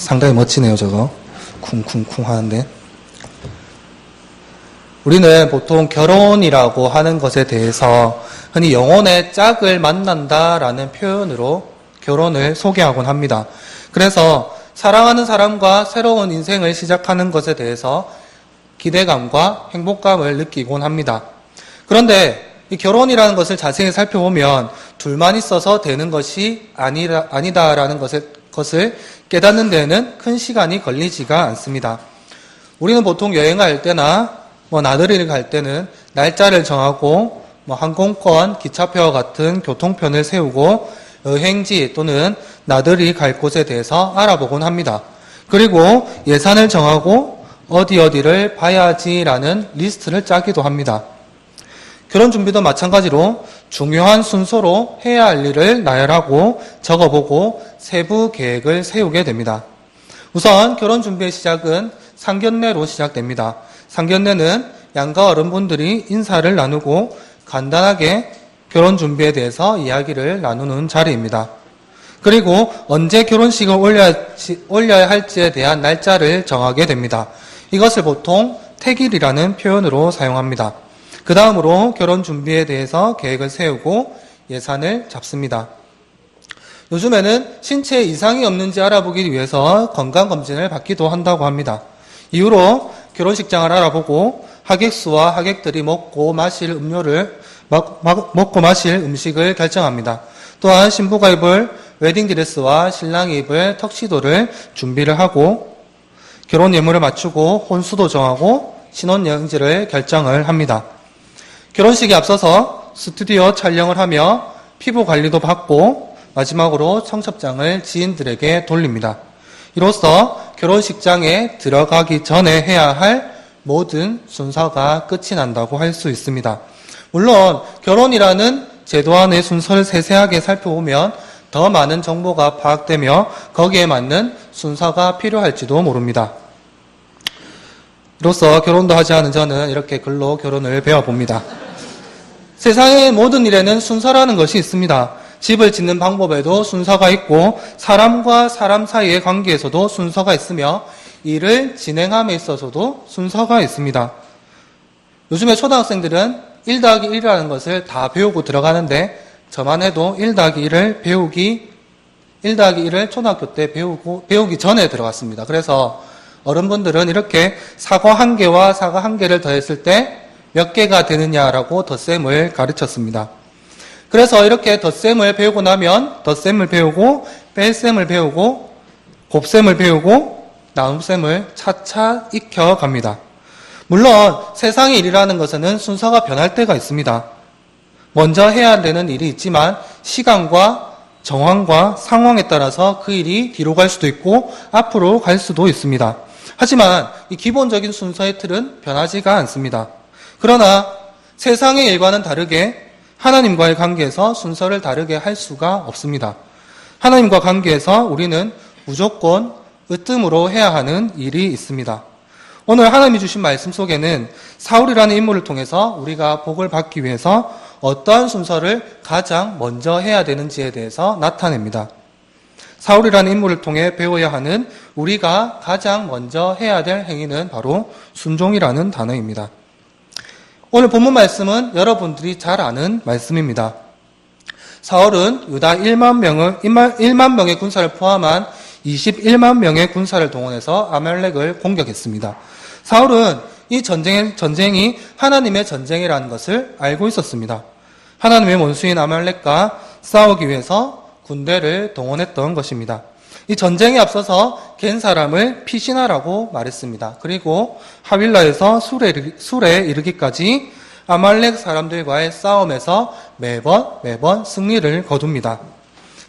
상당히 멋지네요, 저거. 쿵쿵쿵 하는데. 우리는 보통 결혼이라고 하는 것에 대해서 흔히 영혼의 짝을 만난다라는 표현으로 결혼을 소개하곤 합니다. 그래서 사랑하는 사람과 새로운 인생을 시작하는 것에 대해서 기대감과 행복감을 느끼곤 합니다. 그런데 이 결혼이라는 것을 자세히 살펴보면 둘만 있어서 되는 것이 아니다라는 것을 깨닫는 데에는 큰 시간이 걸리지가 않습니다. 우리는 보통 여행할 때나 나들이를 갈 때는 날짜를 정하고 항공권, 기차표와 같은 교통편을 세우고 여행지 또는 나들이 갈 곳에 대해서 알아보곤 합니다. 그리고 예산을 정하고 어디를 봐야지라는 리스트를 짜기도 합니다. 결혼 준비도 마찬가지로 중요한 순서로 해야 할 일을 나열하고 적어보고 세부 계획을 세우게 됩니다. 우선 결혼 준비의 시작은 상견례로 시작됩니다. 상견례는 양가 어른분들이 인사를 나누고 간단하게 결혼 준비에 대해서 이야기를 나누는 자리입니다. 그리고 언제 결혼식을 올려야 할지에 대한 날짜를 정하게 됩니다. 이것을 보통 택일이라는 표현으로 사용합니다. 그 다음으로 결혼 준비에 대해서 계획을 세우고 예산을 잡습니다. 요즘에는 신체에 이상이 없는지 알아보기 위해서 건강검진을 받기도 한다고 합니다. 이후로 결혼식장을 알아보고 하객수와 하객들이 먹고 마실 음식을 결정합니다. 또한 신부가 입을 웨딩드레스와 신랑이 입을 턱시도를 준비를 하고 결혼 예물을 맞추고 혼수도 정하고 신혼여행지를 결정을 합니다. 결혼식에 앞서서 스튜디오 촬영을 하며 피부 관리도 받고 마지막으로 청첩장을 지인들에게 돌립니다. 이로써 결혼식장에 들어가기 전에 해야 할 모든 순서가 끝이 난다고 할 수 있습니다. 물론 결혼이라는 제도 안의 순서를 세세하게 살펴보면 더 많은 정보가 파악되며 거기에 맞는 순서가 필요할지도 모릅니다. 이로써 결혼도 하지 않은 저는 이렇게 글로 결혼을 배워봅니다. 세상의 모든 일에는 순서라는 것이 있습니다. 집을 짓는 방법에도 순서가 있고 사람과 사람 사이의 관계에서도 순서가 있으며 일을 진행함에 있어서도 순서가 있습니다. 요즘에 초등학생들은 1 더하기 1이라는 것을 다 배우고 들어가는데 저만 해도 1 더하기 1을 초등학교 때 배우기 전에 들어갔습니다. 그래서 어른분들은 이렇게 사과 1개와 사과 1개를 더했을 때 몇 개가 되느냐라고 덧셈을 가르쳤습니다. 그래서 이렇게 덧셈을 배우고 나면 덧셈을 배우고 뺄셈을 배우고 곱셈을 배우고 나눗셈을 차차 익혀갑니다. 물론 세상의 일이라는 것에는 순서가 변할 때가 있습니다. 먼저 해야 되는 일이 있지만 시간과 정황과 상황에 따라서 그 일이 뒤로 갈 수도 있고 앞으로 갈 수도 있습니다. 하지만 이 기본적인 순서의 틀은 변하지가 않습니다. 그러나 세상의 일과는 다르게 하나님과의 관계에서 순서를 다르게 할 수가 없습니다. 하나님과 관계에서 우리는 무조건 으뜸으로 해야 하는 일이 있습니다. 오늘 하나님이 주신 말씀 속에는 사울이라는 인물을 통해서 우리가 복을 받기 위해서 어떠한 순서를 가장 먼저 해야 되는지에 대해서 나타냅니다. 사울이라는 인물을 통해 배워야 하는 우리가 가장 먼저 해야 될 행위는 바로 순종이라는 단어입니다. 오늘 본문 말씀은 여러분들이 잘 아는 말씀입니다. 사울은 유다 1만 명의 군사를 포함한 21만 명의 군사를 동원해서 아말렉을 공격했습니다. 사울은 이 전쟁이 하나님의 전쟁이라는 것을 알고 있었습니다. 하나님의 원수인 아말렉과 싸우기 위해서 군대를 동원했던 것입니다. 이 전쟁에 앞서서 갠 사람을 피시나라고 말했습니다. 그리고 하윌라에서 술에 이르기까지 아말렉 사람들과의 싸움에서 매번 승리를 거둡니다.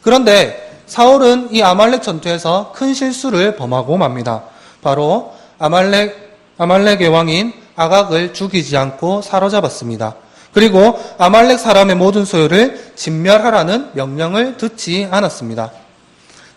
그런데 사울은 이 아말렉 전투에서 큰 실수를 범하고 맙니다. 바로 아말렉의 왕인 아각을 죽이지 않고 사로잡았습니다. 그리고 아말렉 사람의 모든 소유를 진멸하라는 명령을 듣지 않았습니다.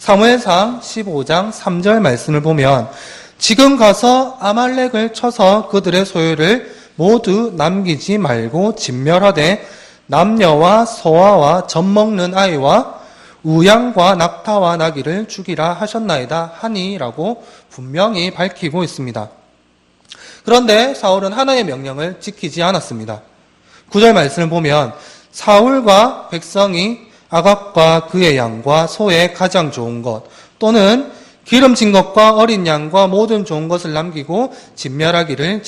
사무엘상 15장 3절 말씀을 보면 지금 가서 아말렉을 쳐서 그들의 소유를 모두 남기지 말고 진멸하되 남녀와 소아와 젖먹는 아이와 우양과 낙타와 나귀를 죽이라 하셨나이다 하니라고 분명히 밝히고 있습니다. 그런데 사울은 하나님의 명령을 지키지 않았습니다. 9절 말씀을 보면 사울과 백성이 아각과 그의 양과 소의 가장 좋은 것 또는 기름진 것과 어린 양과 모든 좋은 것을 남기고 진멸하기를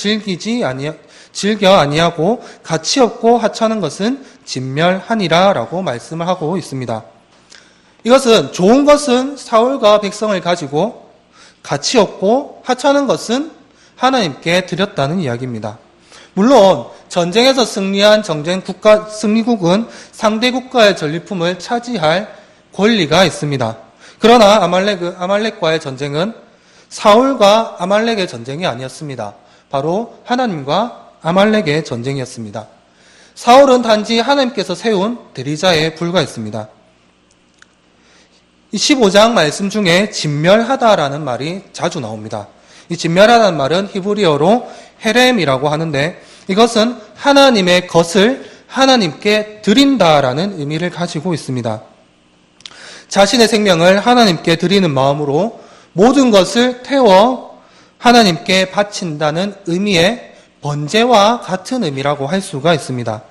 즐겨 아니하고 가치 없고 하찮은 것은 진멸하니라 라고 말씀을 하고 있습니다. 이것은 좋은 것은 사울과 백성을 가지고 가치 없고 하찮은 것은 하나님께 드렸다는 이야기입니다. 물론 전쟁에서 승리한 승리국은 상대 국가의 전리품을 차지할 권리가 있습니다. 그러나 아말렉과의 전쟁은 사울과 아말렉의 전쟁이 아니었습니다. 바로 하나님과 아말렉의 전쟁이었습니다. 사울은 단지 하나님께서 세운 대리자에 불과했습니다. 이 15장 말씀 중에 진멸하다라는 말이 자주 나옵니다. 이 진멸하다는 말은 히브리어로 헤렘이라고 하는데 이것은 하나님의 것을 하나님께 드린다라는 의미를 가지고 있습니다. 자신의 생명을 하나님께 드리는 마음으로 모든 것을 태워 하나님께 바친다는 의미의 번제와 같은 의미라고 할 수가 있습니다.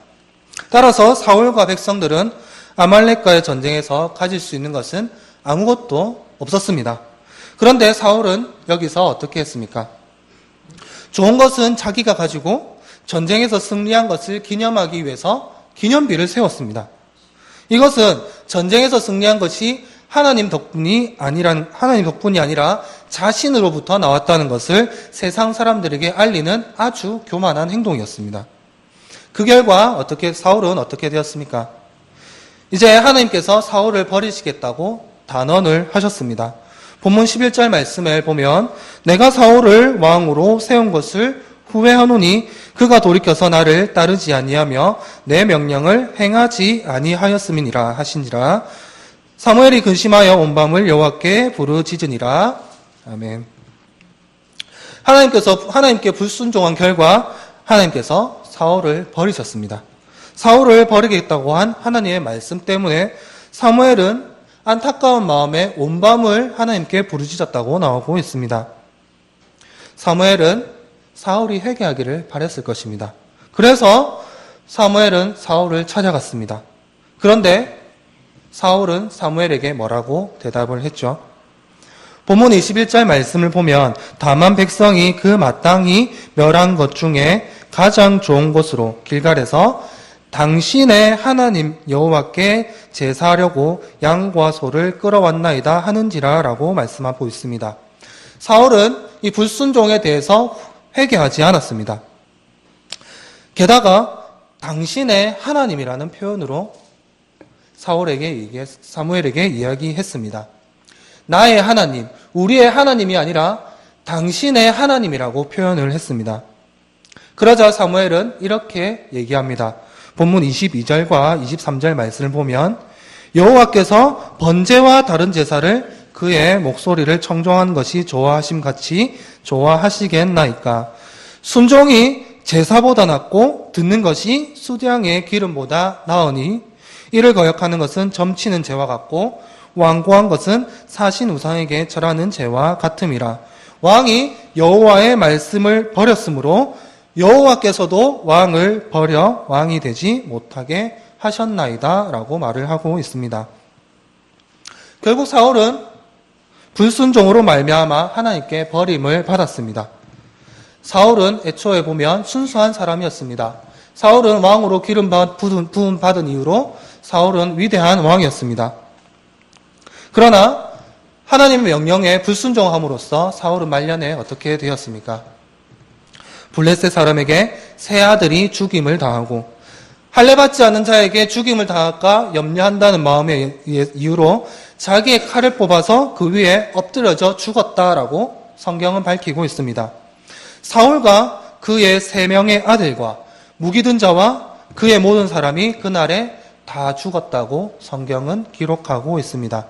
따라서 사울과 백성들은 아말렉과의 전쟁에서 가질 수 있는 것은 아무것도 없었습니다. 그런데 사울은 여기서 어떻게 했습니까? 좋은 것은 자기가 가지고 전쟁에서 승리한 것을 기념하기 위해서 기념비를 세웠습니다. 이것은 전쟁에서 승리한 것이 하나님 덕분이 아니라 자신으로부터 나왔다는 것을 세상 사람들에게 알리는 아주 교만한 행동이었습니다. 그 결과 사울은 어떻게 되었습니까? 이제 하나님께서 사울을 버리시겠다고 단언을 하셨습니다. 본문 11절 말씀을 보면 내가 사울을 왕으로 세운 것을 후회하노니 그가 돌이켜서 나를 따르지 아니하며 내 명령을 행하지 아니하였음이니라 하시니라. 사무엘이 근심하여 온 밤을 여호와께 부르짖으니라. 아멘. 하나님께 불순종한 결과 하나님께서 사울을 버리셨습니다. 사울을 버리겠다고 한 하나님의 말씀 때문에 사무엘은 안타까운 마음에 온 밤을 하나님께 부르짖었다고 나오고 있습니다. 사무엘은 사울이 회개하기를 바랬을 것입니다. 그래서 사무엘은 사울을 찾아갔습니다. 그런데 사울은 사무엘에게 뭐라고 대답을 했죠? 본문 21절 말씀을 보면 다만 백성이 그 마땅히 멸한 것 중에 가장 좋은 곳으로 길갈에서 당신의 하나님 여호와께 제사하려고 양과 소를 끌어왔나이다 하는지라 라고 말씀하고 있습니다. 사울은 이 불순종에 대해서 회개하지 않았습니다. 게다가 당신의 하나님이라는 표현으로 사무엘에게 이야기했습니다. 나의 하나님, 우리의 하나님이 아니라 당신의 하나님이라고 표현을 했습니다. 그러자 사무엘은 이렇게 얘기합니다. 본문 22절과 23절 말씀을 보면 여호와께서 번제와 다른 제사를 그의 목소리를 청종한 것이 좋아하심 같이 좋아하시겠나이까. 순종이 제사보다 낫고 듣는 것이 수량의 기름보다 나으니 이를 거역하는 것은 점치는 죄와 같고 완고한 것은 사신 우상에게 절하는 죄와 같음이라. 왕이 여호와의 말씀을 버렸으므로 여호와께서도 왕을 버려 왕이 되지 못하게 하셨나이다 라고 말을 하고 있습니다. 결국 사울은 불순종으로 말미암아 하나님께 버림을 받았습니다. 사울은 애초에 보면 순수한 사람이었습니다. 사울은 왕으로 기름 부음 받은 이후로 사울은 위대한 왕이었습니다. 그러나 하나님의 명령에 불순종함으로써 사울은 말년에 어떻게 되었습니까? 블레셋 사람에게 세 아들이 죽임을 당하고 할례받지 않은 자에게 죽임을 당할까 염려한다는 마음의 이유로 자기의 칼을 뽑아서 그 위에 엎드려져 죽었다라고 성경은 밝히고 있습니다. 사울과 그의 3명의 아들과 무기든 자와 그의 모든 사람이 그날에 다 죽었다고 성경은 기록하고 있습니다.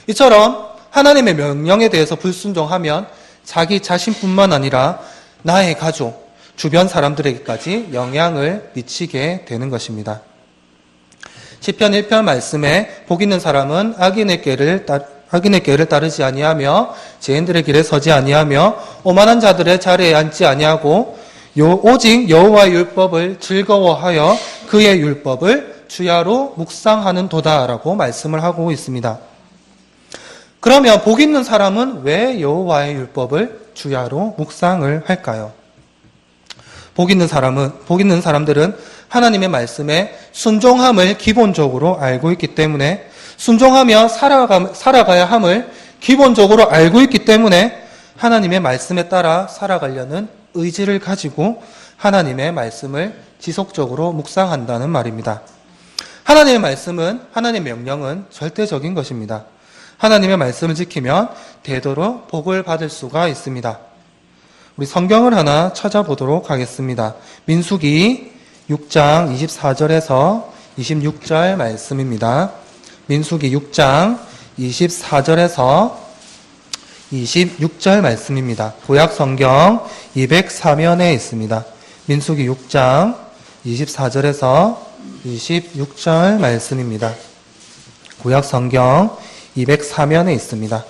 이처럼 하나님의 명령에 대해서 불순종하면 자기 자신뿐만 아니라 나의 가족, 주변 사람들에게까지 영향을 미치게 되는 것입니다. 시편 1편 말씀에 복 있는 사람은 악인의 꾀를 따르지 아니하며 죄인들의 길에 서지 아니하며 오만한 자들의 자리에 앉지 아니하고 오직 여호와의 율법을 즐거워하여 그의 율법을 주야로 묵상하는 도다라고 말씀을 하고 있습니다. 그러면 복 있는 사람은 왜 여호와의 율법을 주야로 묵상을 할까요? 복 있는 사람들은 하나님의 말씀에 순종함을 기본적으로 알고 있기 때문에 순종하며 살아가야 함을 기본적으로 알고 있기 때문에 하나님의 말씀에 따라 살아가려는 의지를 가지고 하나님의 말씀을 지속적으로 묵상한다는 말입니다. 하나님의 말씀은, 하나님의 명령은 절대적인 것입니다. 하나님의 말씀을 지키면 되도록 복을 받을 수가 있습니다. 우리 성경을 하나 찾아보도록 하겠습니다. 민수기 6장 24절에서 26절 말씀입니다. 민수기 6장 24절에서 26절 말씀입니다. 구약 성경 204면에 있습니다. 민수기 6장 24절에서 26절 말씀입니다. 구약 성경 204면에 있습니다.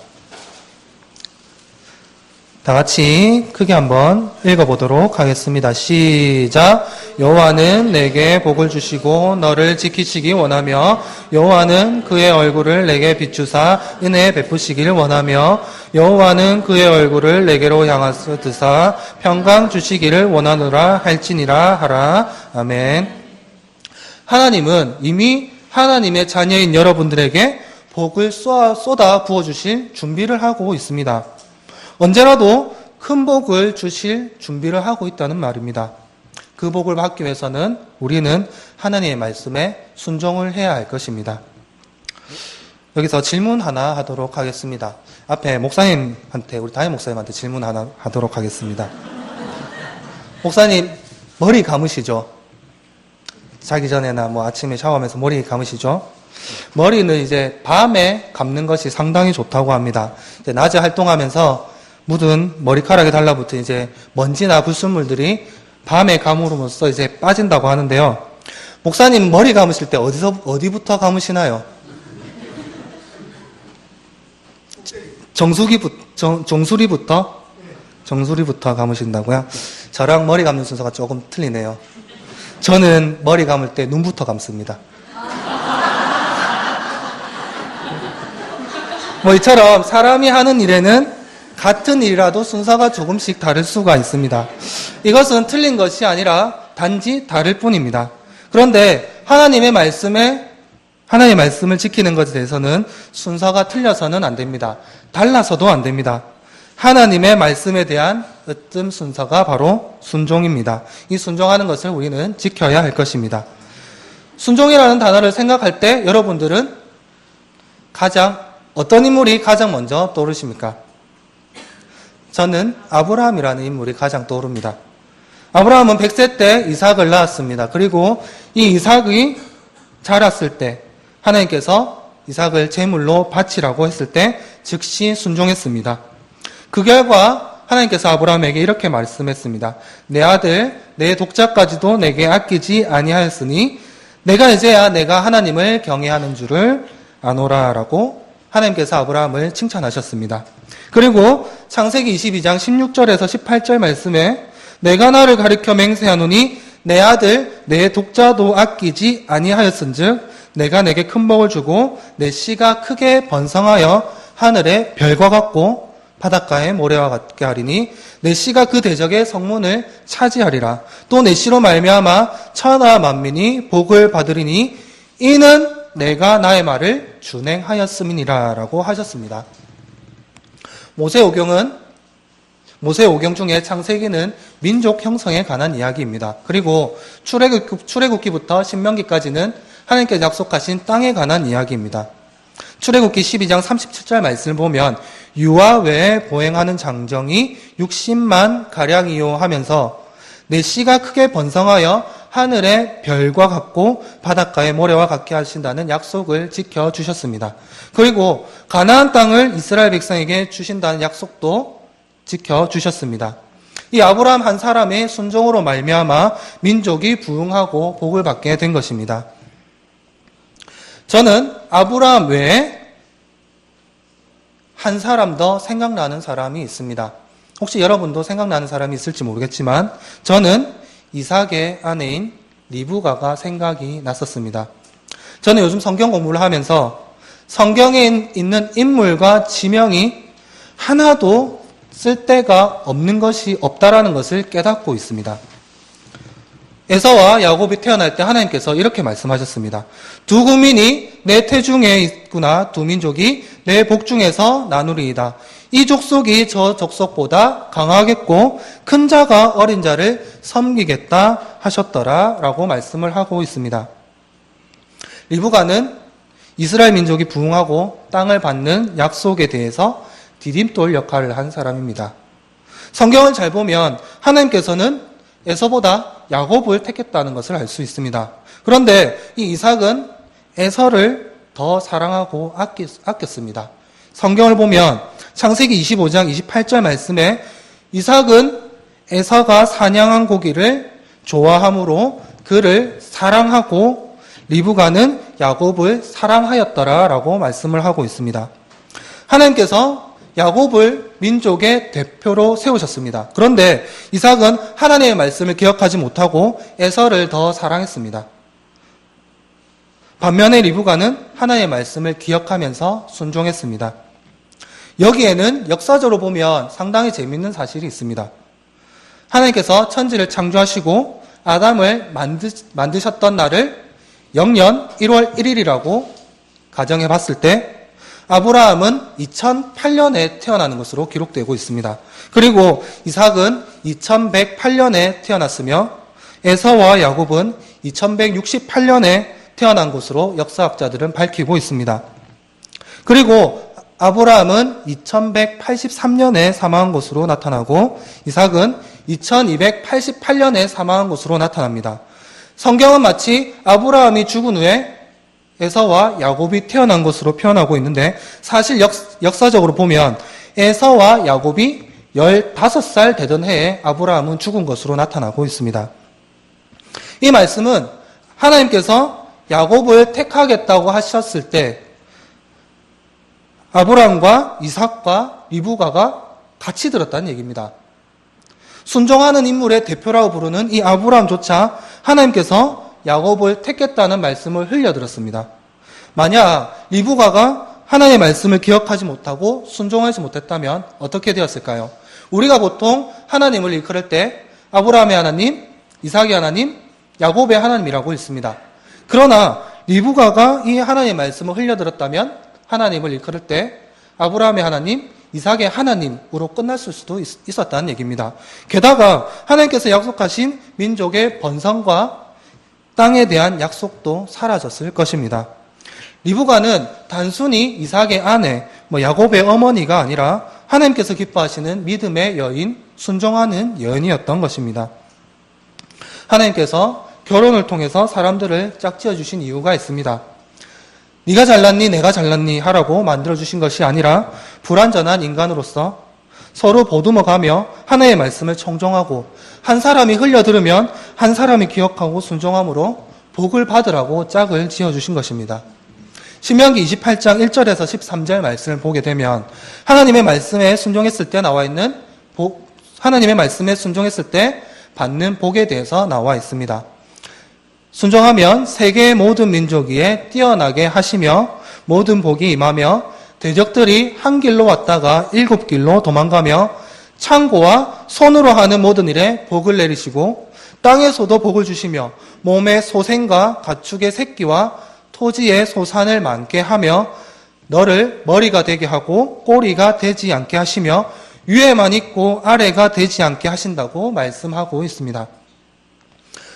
다 같이 크게 한번 읽어보도록 하겠습니다. 시작. 여호와는 내게 복을 주시고 너를 지키시기 원하며 여호와는 그의 얼굴을 내게 비추사 은혜 베푸시기를 원하며 여호와는 그의 얼굴을 내게로 향하사 드사 평강 주시기를 원하노라 할지니라 하라. 아멘. 하나님은 이미 하나님의 자녀인 여러분들에게 복을 쏟아 부어주실 준비를 하고 있습니다. 언제라도 큰 복을 주실 준비를 하고 있다는 말입니다. 그 복을 받기 위해서는 우리는 하나님의 말씀에 순종을 해야 할 것입니다. 여기서 질문 하나 하도록 하겠습니다. 앞에 목사님한테, 우리 담임 목사님한테 질문 하나 하도록 하겠습니다. 목사님, 머리 감으시죠? 자기 전에나 아침에 샤워하면서 머리 감으시죠? 머리는 이제 밤에 감는 것이 상당히 좋다고 합니다. 낮에 활동하면서 묻은 머리카락에 달라붙은 이제 먼지나 불순물들이 밤에 감으로써 이제 빠진다고 하는데요. 목사님 머리 감으실 때 어디부터 감으시나요? 정수리부터 감으신다고요? 저랑 머리 감는 순서가 조금 틀리네요. 저는 머리 감을 때 눈부터 감습니다. 이처럼 사람이 하는 일에는 같은 일이라도 순서가 조금씩 다를 수가 있습니다. 이것은 틀린 것이 아니라 단지 다를 뿐입니다. 그런데 하나님의 말씀을 지키는 것에 대해서는 순서가 틀려서는 안 됩니다. 달라서도 안 됩니다. 하나님의 말씀에 대한 으뜸 순서가 바로 순종입니다. 이 순종하는 것을 우리는 지켜야 할 것입니다. 순종이라는 단어를 생각할 때 여러분들은 어떤 인물이 가장 먼저 떠오르십니까? 저는 아브라함이라는 인물이 가장 떠오릅니다. 아브라함은 100세 때 이삭을 낳았습니다. 그리고 이 이삭이 자랐을 때 하나님께서 이삭을 제물로 바치라고 했을 때 즉시 순종했습니다. 그 결과 하나님께서 아브라함에게 이렇게 말씀했습니다. 내 아들, 내 독자까지도 내게 아끼지 아니하였으니 내가 이제야 내가 하나님을 경외하는 줄을 아노라 라고 하나님께서 아브라함을 칭찬하셨습니다. 그리고 창세기 22장 16절에서 18절 말씀에 내가 너를 가리켜 맹세하노니 내 아들 내 독자도 아끼지 아니하였은즉 내가 내게 큰 복을 주고 내 씨가 크게 번성하여 하늘의 별과 같고 바닷가의 모래와 같게 하리니 내 씨가 그 대적의 성문을 차지하리라. 또 내 씨로 말미암아 천하 만민이 복을 받으리니 이는 내가 나의 말을 준행하였음이니라 라고 하셨습니다. 모세오경 중에 창세기는 민족 형성에 관한 이야기입니다. 그리고 출애굽기부터 신명기까지는 하나님께서 약속하신 땅에 관한 이야기입니다. 출애굽기 12장 37절 말씀을 보면 유아 외에 보행하는 장정이 60만 가량이요 하면서 내 씨가 크게 번성하여 하늘의 별과 같고 바닷가의 모래와 같게 하신다는 약속을 지켜주셨습니다. 그리고 가나안 땅을 이스라엘 백성에게 주신다는 약속도 지켜주셨습니다. 이 아브라함 한 사람의 순종으로 말미암아 민족이 부흥하고 복을 받게 된 것입니다. 저는 아브라함 외에 한 사람 더 생각나는 사람이 있습니다. 혹시 여러분도 생각나는 사람이 있을지 모르겠지만 저는 이삭의 아내인 리브가가 생각이 났었습니다. 저는 요즘 성경 공부를 하면서 성경에 있는 인물과 지명이 하나도 쓸데가 없는 것이 없다라는 것을 깨닫고 있습니다. 에서와 야곱이 태어날 때 하나님께서 이렇게 말씀하셨습니다. 두 국민이 내 태중에 있구나. 두 민족이 내 복중에서 나누리이다. 이 족속이 저 족속보다 강하겠고 큰 자가 어린 자를 섬기겠다 하셨더라 라고 말씀을 하고 있습니다. 리브가는 이스라엘 민족이 부흥하고 땅을 받는 약속에 대해서 디딤돌 역할을 한 사람입니다. 성경을 잘 보면 하나님께서는 에서보다 야곱을 택했다는 것을 알 수 있습니다. 그런데 이 이삭은 에서를 더 사랑하고 아꼈습니다. 성경을 보면 창세기 25장 28절 말씀에 이삭은 에서가 사냥한 고기를 좋아함으로 그를 사랑하고 리브가는 야곱을 사랑하였더라라고 말씀을 하고 있습니다. 하나님께서 야곱을 민족의 대표로 세우셨습니다. 그런데 이삭은 하나님의 말씀을 기억하지 못하고 에서를 더 사랑했습니다. 반면에 리브가는 하나님의 말씀을 기억하면서 순종했습니다. 여기에는 역사적으로 보면 상당히 재미있는 사실이 있습니다. 하나님께서 천지를 창조하시고 아담을 만드셨던 날을 영년 1월 1일이라고 가정해 봤을 때 아브라함은 2008년에 태어나는 것으로 기록되고 있습니다. 그리고 이삭은 2108년에 태어났으며 에서와 야곱은 2168년에 태어난 것으로 역사학자들은 밝히고 있습니다. 그리고 아브라함은 2183년에 사망한 것으로 나타나고 이삭은 2288년에 사망한 것으로 나타납니다. 성경은 마치 아브라함이 죽은 후에 에서와 야곱이 태어난 것으로 표현하고 있는데 사실 역사적으로 보면 에서와 야곱이 15살 되던 해에 아브라함은 죽은 것으로 나타나고 있습니다. 이 말씀은 하나님께서 야곱을 택하겠다고 하셨을 때 아브라함과 이삭과 리브가가 같이 들었다는 얘기입니다. 순종하는 인물의 대표라고 부르는 이 아브라함조차 하나님께서 야곱을 택했다는 말씀을 흘려들었습니다. 만약 리브가가 하나님의 말씀을 기억하지 못하고 순종하지 못했다면 어떻게 되었을까요? 우리가 보통 하나님을 일컬을 때 아브라함의 하나님, 이삭의 하나님, 야곱의 하나님이라고 있습니다. 그러나 리브가가 이 하나님의 말씀을 흘려들었다면 하나님을 일컬을 때 아브라함의 하나님, 이삭의 하나님으로 끝났을 수도 있었다는 얘기입니다. 게다가 하나님께서 약속하신 민족의 번성과 땅에 대한 약속도 사라졌을 것입니다. 리브가는 단순히 이삭의 아내, 야곱의 어머니가 아니라 하나님께서 기뻐하시는 믿음의 여인, 순종하는 여인이었던 것입니다. 하나님께서 결혼을 통해서 사람들을 짝지어 주신 이유가 있습니다. 네가 잘났니 내가 잘났니 하라고 만들어주신 것이 아니라 불완전한 인간으로서 서로 보듬어가며 하나님의 말씀을 청종하고 한 사람이 흘려들으면 한 사람이 기억하고 순종함으로 복을 받으라고 짝을 지어주신 것입니다. 신명기 28장 1절에서 13절 말씀을 보게 되면 하나님의 말씀에 순종했을 때 나와 있는 하나님의 말씀에 순종했을 때 받는 복에 대해서 나와 있습니다. 순종하면 세계의 모든 민족 위에 뛰어나게 하시며 모든 복이 임하며 대적들이 한 길로 왔다가 7길로 도망가며 창고와 손으로 하는 모든 일에 복을 내리시고 땅에서도 복을 주시며 몸의 소생과 가축의 새끼와 토지의 소산을 많게 하며 너를 머리가 되게 하고 꼬리가 되지 않게 하시며 위에만 있고 아래가 되지 않게 하신다고 말씀하고 있습니다.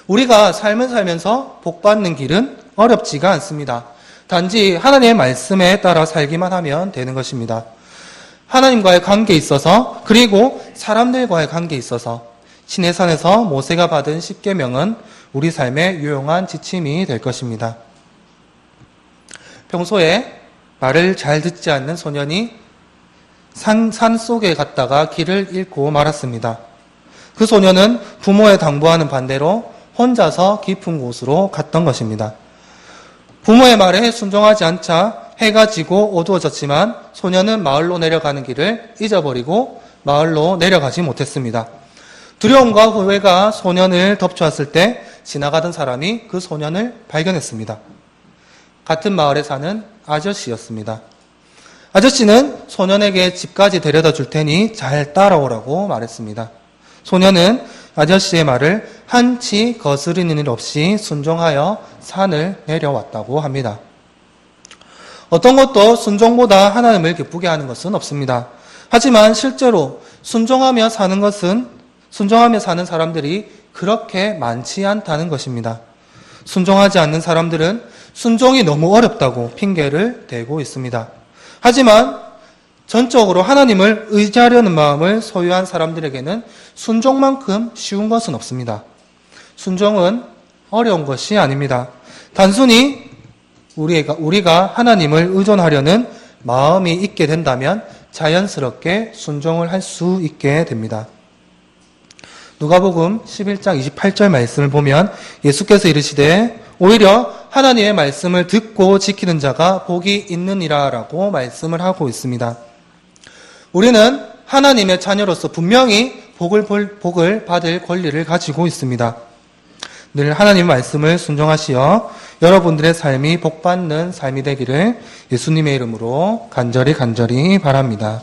우리가 삶을 살면서 복받는 길은 어렵지가 않습니다. 단지 하나님의 말씀에 따라 살기만 하면 되는 것입니다. 하나님과의 관계에 있어서 그리고 사람들과의 관계에 있어서 시내산에서 모세가 받은 10계명은 우리 삶에 유용한 지침이 될 것입니다. 평소에 말을 잘 듣지 않는 소년이 산 속에 갔다가 길을 잃고 말았습니다. 그 소년은 부모의 당부하는 반대로 혼자서 깊은 곳으로 갔던 것입니다. 부모의 말에 순종하지 않자 해가 지고 어두워졌지만 소년은 마을로 내려가는 길을 잊어버리고 마을로 내려가지 못했습니다. 두려움과 후회가 소년을 덮쳐왔을 때 지나가던 사람이 그 소년을 발견했습니다. 같은 마을에 사는 아저씨였습니다. 아저씨는 소년에게 집까지 데려다 줄 테니 잘 따라오라고 말했습니다. 소년은 아저씨의 말을 한치 거스르는 일 없이 순종하여 산을 내려왔다고 합니다. 어떤 것도 순종보다 하나님을 기쁘게 하는 것은 없습니다. 하지만 실제로 순종하며 사는 사람들이 그렇게 많지 않다는 것입니다. 순종하지 않는 사람들은 순종이 너무 어렵다고 핑계를 대고 있습니다. 하지만 전적으로 하나님을 의지하려는 마음을 소유한 사람들에게는 순종만큼 쉬운 것은 없습니다. 순종은 어려운 것이 아닙니다. 단순히 우리가 하나님을 의존하려는 마음이 있게 된다면 자연스럽게 순종을 할 수 있게 됩니다. 누가복음 11장 28절 말씀을 보면 예수께서 이르시되 오히려 하나님의 말씀을 듣고 지키는 자가 복이 있느니라 라고 말씀을 하고 있습니다. 우리는 하나님의 자녀로서 분명히 복을 받을 권리를 가지고 있습니다. 늘 하나님의 말씀을 순종하시어 여러분들의 삶이 복받는 삶이 되기를 예수님의 이름으로 간절히 바랍니다.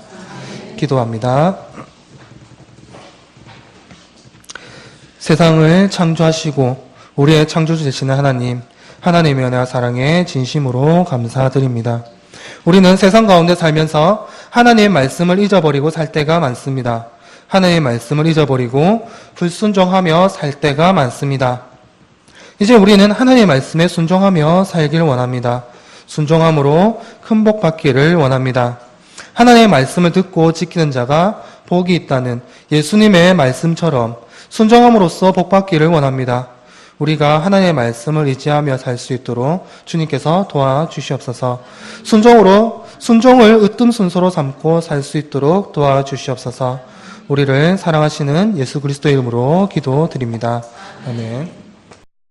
기도합니다. 세상을 창조하시고 우리의 창조주 되시는 하나님의 은혜와 사랑에 진심으로 감사드립니다. 우리는 세상 가운데 살면서 하나님의 말씀을 잊어버리고 살 때가 많습니다. 하나님의 말씀을 잊어버리고 불순종하며 살 때가 많습니다. 이제 우리는 하나님의 말씀에 순종하며 살기를 원합니다. 순종함으로 큰 복 받기를 원합니다. 하나님의 말씀을 듣고 지키는 자가 복이 있다는 예수님의 말씀처럼 순종함으로써 복 받기를 원합니다. 우리가 하나님의 말씀을 의지하며 살 수 있도록 주님께서 도와주시옵소서. 순종을 으뜸 순서로 삼고 살 수 있도록 도와주시옵소서. 우리를 사랑하시는 예수 그리스도의 이름으로 기도드립니다. 아멘.